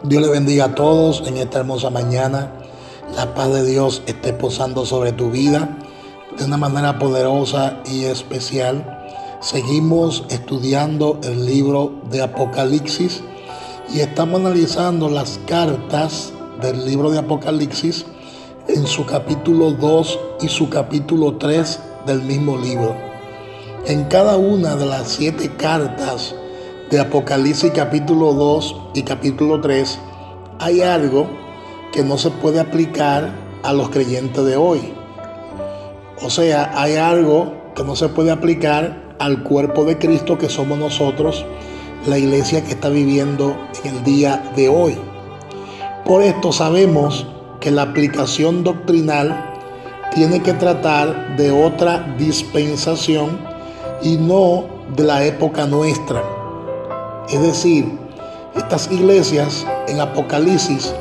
Dios le bendiga a todos en esta hermosa mañana. La paz de Dios esté posando sobre tu vida de una manera poderosa y especial. Seguimos estudiando el libro de Apocalipsis y estamos analizando las cartas del libro de Apocalipsis en su capítulo 2 y su capítulo 3 del mismo libro. En cada una de las 7 cartas de Apocalipsis capítulo 2 y capítulo 3 hay algo que no se puede aplicar a los creyentes de hoy. O sea, hay algo que no se puede aplicar al cuerpo de Cristo que somos nosotros, la iglesia que está viviendo en el día de hoy. Por esto sabemos que la aplicación doctrinal tiene que tratar de otra dispensación y no de la época nuestra. Es decir, estas iglesias en Apocalipsis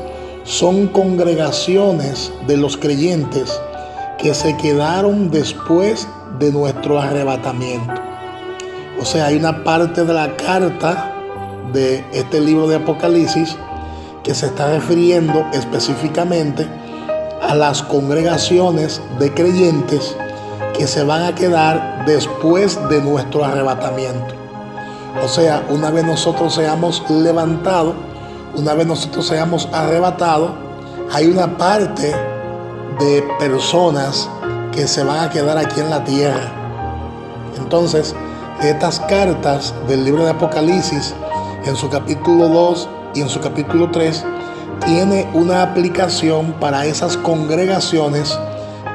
son congregaciones de los creyentes que se quedaron después de nuestro arrebatamiento. O sea, hay una parte de la carta de este libro de Apocalipsis que se está refiriendo específicamente a las congregaciones de creyentes que se van a quedar después de nuestro arrebatamiento. O sea, una vez nosotros seamos levantados, una vez nosotros seamos arrebatados, hay una parte de personas que se van a quedar aquí en la tierra. Entonces, estas cartas del libro de Apocalipsis, en su capítulo 2 y en su capítulo 3, tiene una aplicación para esas congregaciones,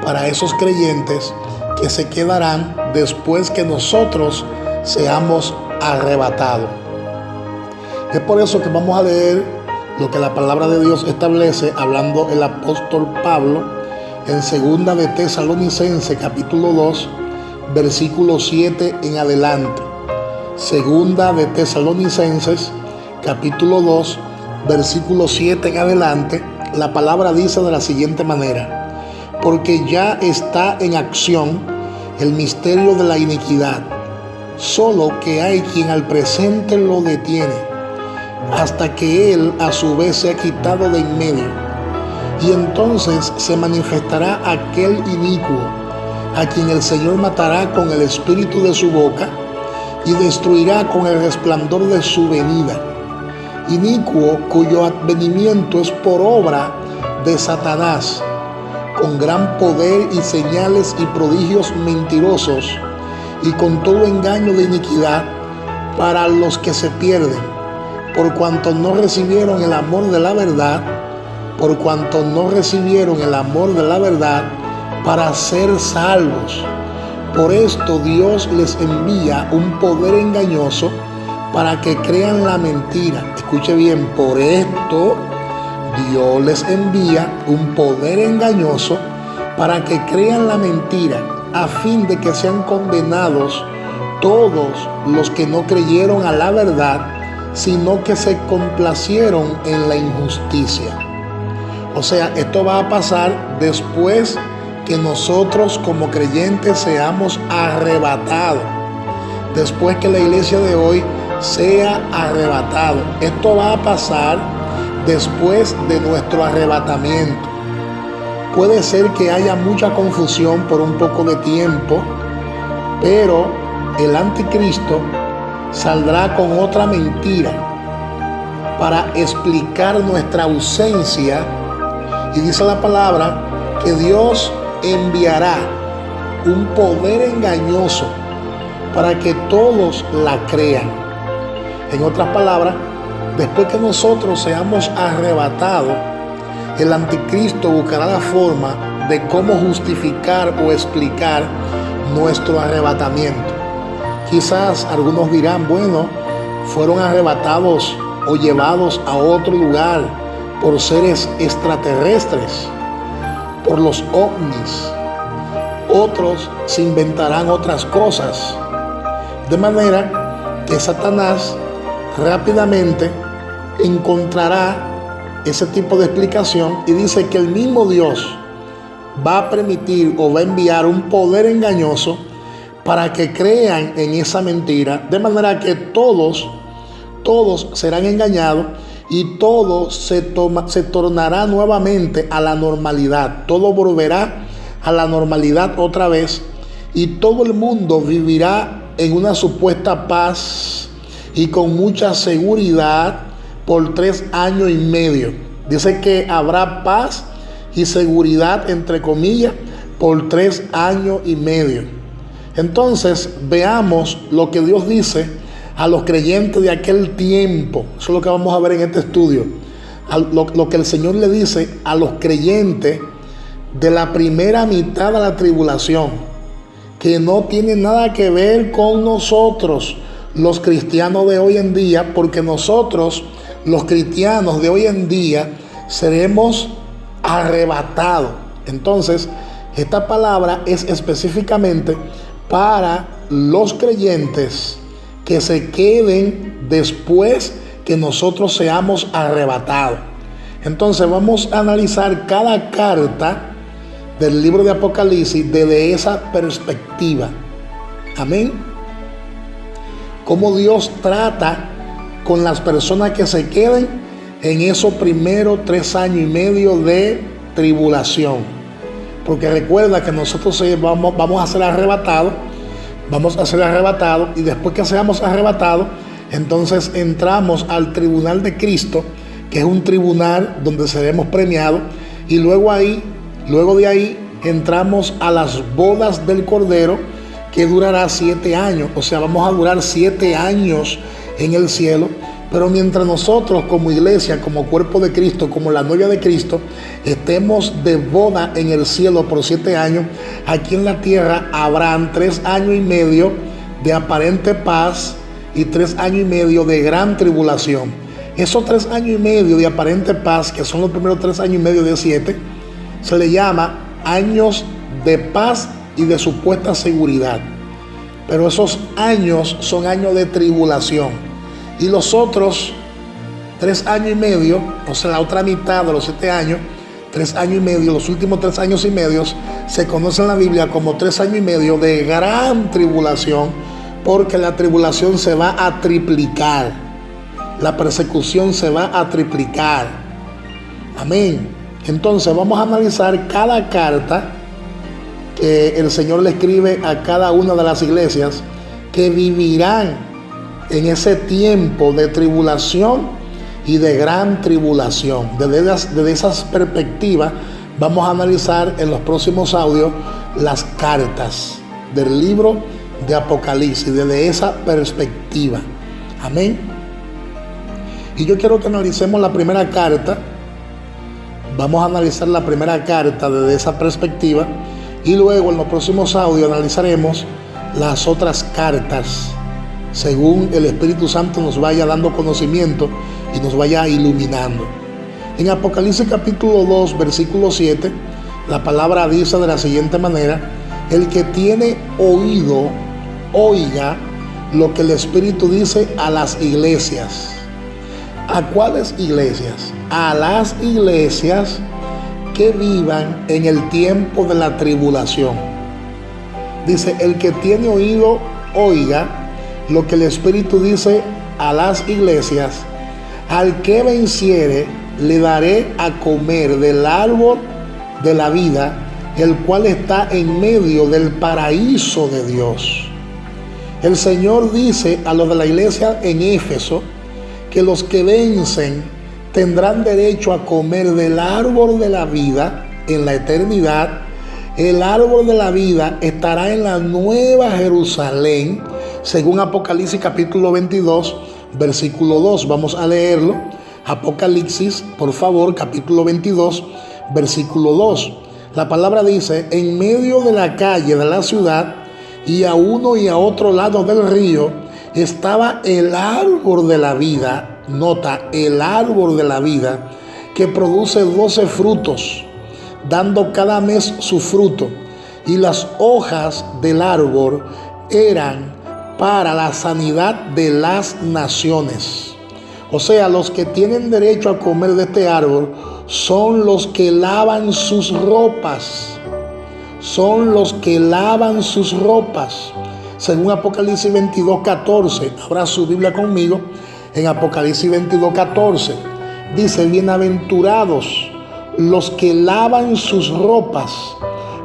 para esos creyentes que se quedarán después que nosotros seamos arrebatados. Es por eso que vamos a leer lo que la palabra de Dios establece, hablando el apóstol Pablo en segunda de Tesalonicenses capítulo 2, versículo 7 en adelante. Segunda de Tesalonicenses capítulo 2, versículo 7 en adelante, la palabra dice de la siguiente manera: porque ya está en acción el misterio de la iniquidad, solo que hay quien al presente lo detiene, hasta que él a su vez se ha quitado de en medio. Y entonces se manifestará aquel inicuo, a quien el Señor matará con el espíritu de su boca y destruirá con el resplandor de su venida. Inicuo cuyo advenimiento es por obra de Satanás, con gran poder y señales y prodigios mentirosos, y con todo engaño de iniquidad para los que se pierden, por cuanto no recibieron el amor de la verdad, por cuanto no recibieron el amor de la verdad para ser salvos. Por esto Dios les envía un poder engañoso para que crean la mentira. Escuche bien, por esto Dios les envía un poder engañoso para que crean la mentira, a fin de que sean condenados todos los que no creyeron a la verdad, sino que se complacieron en la injusticia. O sea, esto va a pasar después que nosotros como creyentes seamos arrebatados, después que la iglesia de hoy sea arrebatado. Esto va a pasar después de nuestro arrebatamiento. Puede ser que haya mucha confusión por un poco de tiempo, pero el anticristo saldrá con otra mentira para explicar nuestra ausencia, y dice la palabra que Dios enviará un poder engañoso para que todos la crean. En otras palabras, después que nosotros seamos arrebatados, el anticristo buscará la forma de cómo justificar o explicar nuestro arrebatamiento. Quizás algunos dirán, bueno, fueron arrebatados o llevados a otro lugar por seres extraterrestres, por los ovnis. Otros se inventarán otras cosas. De manera que Satanás rápidamente encontrará ese tipo de explicación y dice que el mismo Dios va a permitir o va a enviar un poder engañoso para que crean en esa mentira, de manera que todos serán engañados y todo se tornará nuevamente a la normalidad. Todo volverá a la normalidad otra vez y todo el mundo vivirá en una supuesta paz y con mucha seguridad por 3 años y medio. Dice que habrá paz y seguridad, entre comillas, por 3 años y medio. Entonces veamos lo que Dios dice a los creyentes de aquel tiempo. Eso es lo que vamos a ver en este estudio. Lo que el Señor le dice a los creyentes de la primera mitad de la tribulación, que no tiene nada que ver con nosotros, los cristianos de hoy en día, porque nosotros, los cristianos de hoy en día, seremos arrebatados. Entonces, esta palabra es específicamente para los creyentes que se queden después que nosotros seamos arrebatados. Entonces vamos a analizar cada carta del libro de Apocalipsis desde esa perspectiva. Amén. Cómo Dios trata con las personas que se queden en esos primeros 3 años y medio de tribulación. Porque recuerda que nosotros vamos a ser arrebatados. Vamos a ser arrebatados y después que seamos arrebatados, entonces entramos al tribunal de Cristo, que es un tribunal donde seremos premiados, y luego de ahí entramos a las bodas del Cordero, que durará 7 años. O sea, vamos a durar 7 años en el cielo. Pero mientras nosotros como iglesia, como cuerpo de Cristo, como la novia de Cristo, estemos de boda en el cielo por 7 años, aquí en la tierra habrán 3 años y medio de aparente paz y 3 años y medio de gran tribulación. Esos 3 años y medio de aparente paz, que son los primeros 3 años y medio de 7, se le llama años de paz y de supuesta seguridad. Pero esos años son años de tribulación. Y los otros 3 años y medio, o sea, la otra mitad de los 7 años, 3 años y medio, los últimos 3 años y medio, se conoce en la Biblia como 3 años y medio de gran tribulación, porque la tribulación se va a triplicar, la persecución se va a triplicar. Amén. Entonces vamos a analizar cada carta que el Señor le escribe a cada una de las iglesias que vivirán en ese tiempo de tribulación y de gran tribulación. Desde esas perspectivas vamos a analizar en los próximos audios las cartas del libro de Apocalipsis, desde esa perspectiva. Amén. Y yo quiero que analicemos la primera carta. Vamos a analizar la primera carta desde esa perspectiva y luego en los próximos audios analizaremos las otras cartas, según el Espíritu Santo nos vaya dando conocimiento y nos vaya iluminando. En Apocalipsis capítulo 2, versículo 7, la palabra dice de la siguiente manera: el que tiene oído, oiga lo que el Espíritu dice a las iglesias. ¿A cuáles iglesias? A las iglesias que vivan en el tiempo de la tribulación. Dice: el que tiene oído, oiga lo que el Espíritu dice a las iglesias. Al que venciere, le daré a comer del árbol de la vida, el cual está en medio del paraíso de Dios. El Señor dice a los de la iglesia en Éfeso que los que vencen tendrán derecho a comer del árbol de la vida en la eternidad. El árbol de la vida estará en la nueva Jerusalén, según Apocalipsis capítulo 22, versículo 2. Vamos a leerlo. Apocalipsis, por favor, capítulo 22, versículo 2. La palabra dice: en medio de la calle de la ciudad y a uno y a otro lado del río estaba el árbol de la vida. Nota, el árbol de la vida, que produce 12 frutos, dando cada mes su fruto, y las hojas del árbol eran para la sanidad de las naciones. O sea, los que tienen derecho a comer de este árbol son los que lavan sus ropas. Son los que lavan sus ropas. Según Apocalipsis 22:14. Abra su Biblia conmigo en Apocalipsis 22:14. Dice, bienaventurados los que lavan sus ropas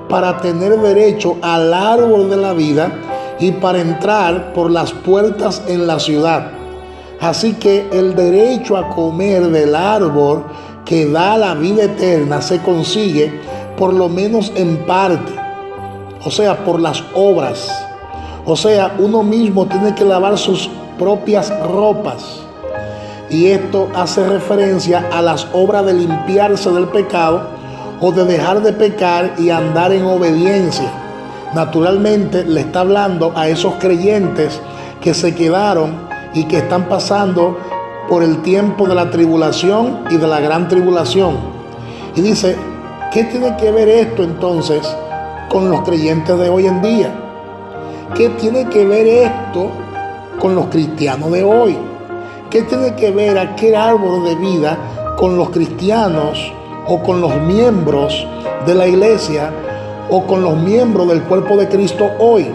para tener derecho al árbol de la vida y para entrar por las puertas en la ciudad. Así que el derecho a comer del árbol que da la vida eterna se consigue por lo menos en parte, o sea, por las obras. O sea, uno mismo tiene que lavar sus propias ropas. Y esto hace referencia a las obras de limpiarse del pecado o de dejar de pecar y andar en obediencia. Naturalmente le está hablando a esos creyentes que se quedaron y que están pasando por el tiempo de la tribulación y de la gran tribulación. Y dice, ¿qué tiene que ver esto entonces con los creyentes de hoy en día? ¿Qué tiene que ver esto con los cristianos de hoy? ¿Qué tiene que ver aquel árbol de vida con los cristianos o con los miembros de la iglesia o con los miembros del cuerpo de Cristo hoy?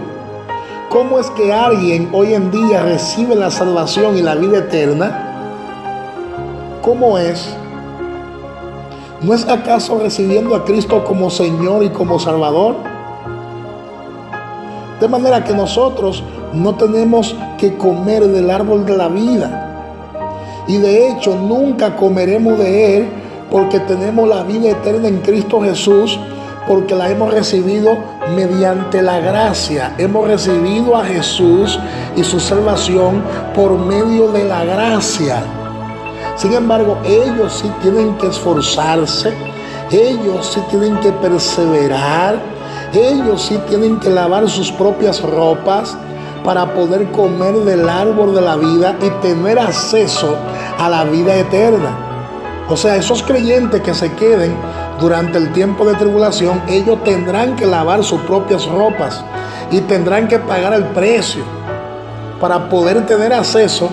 ¿Cómo es que alguien hoy en día recibe la salvación y la vida eterna? ¿Cómo es? ¿No es acaso recibiendo a Cristo como Señor y como Salvador? De manera que nosotros no tenemos que comer del árbol de la vida. Y de hecho nunca comeremos de él porque tenemos la vida eterna en Cristo Jesús, porque la hemos recibido mediante la gracia. Hemos recibido a Jesús y su salvación por medio de la gracia. Sin embargo, ellos sí tienen que esforzarse, ellos sí tienen que perseverar, ellos sí tienen que lavar sus propias ropas para poder comer del árbol de la vida y tener acceso a la vida eterna. O sea, esos creyentes que se queden durante el tiempo de tribulación, ellos tendrán que lavar sus propias ropas y tendrán que pagar el precio para poder tener acceso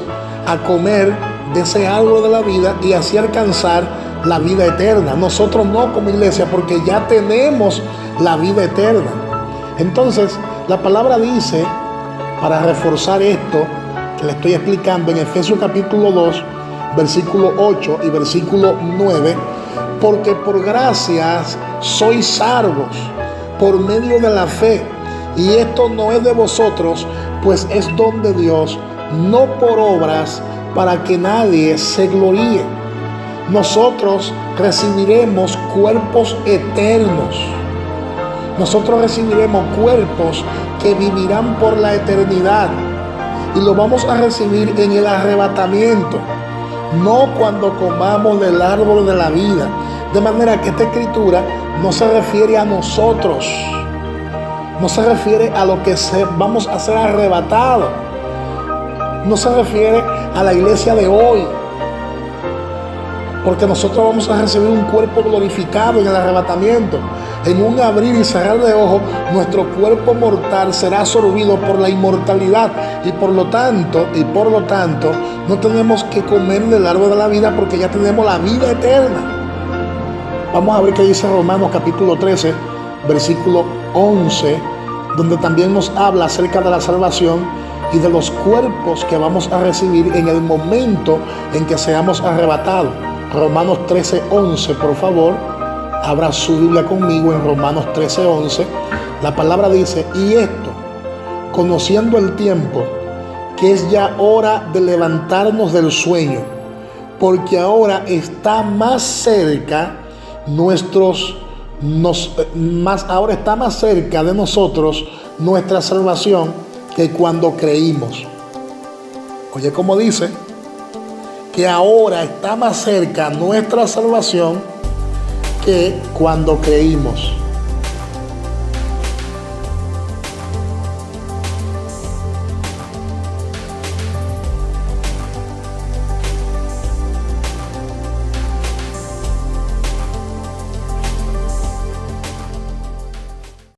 a comer de ese árbol de la vida y así alcanzar la vida eterna. Nosotros no como iglesia, porque ya tenemos la vida eterna. Entonces, la palabra dice, para reforzar esto que le estoy explicando en Efesios capítulo 2, versículo 8 y versículo 9, porque por gracias sois salvos por medio de la fe, y esto no es de vosotros, pues es don de Dios, no por obras, para que nadie se gloríe. Nosotros recibiremos cuerpos eternos. Nosotros recibiremos cuerpos que vivirán por la eternidad, y lo vamos a recibir en el arrebatamiento, no cuando comamos del árbol de la vida. De manera que esta escritura no se refiere a nosotros, no se refiere a lo que vamos a ser arrebatados, no se refiere a la iglesia de hoy, porque nosotros vamos a recibir un cuerpo glorificado en el arrebatamiento. En un abrir y cerrar de ojos, nuestro cuerpo mortal será absorbido por la inmortalidad, y por lo tanto, no tenemos que comer del árbol de la vida, porque ya tenemos la vida eterna. Vamos a ver qué dice Romanos capítulo 13, versículo 11, donde también nos habla acerca de la salvación y de los cuerpos que vamos a recibir en el momento en que seamos arrebatados. Romanos 13, 11, por favor. Abra su Biblia conmigo en Romanos 13, 11. La palabra dice, y esto, conociendo el tiempo, que es ya hora de levantarnos del sueño, porque ahora está más cerca ahora está más cerca de nosotros nuestra salvación que cuando creímos. Oye, como dice, que ahora está más cerca nuestra salvación que cuando creímos.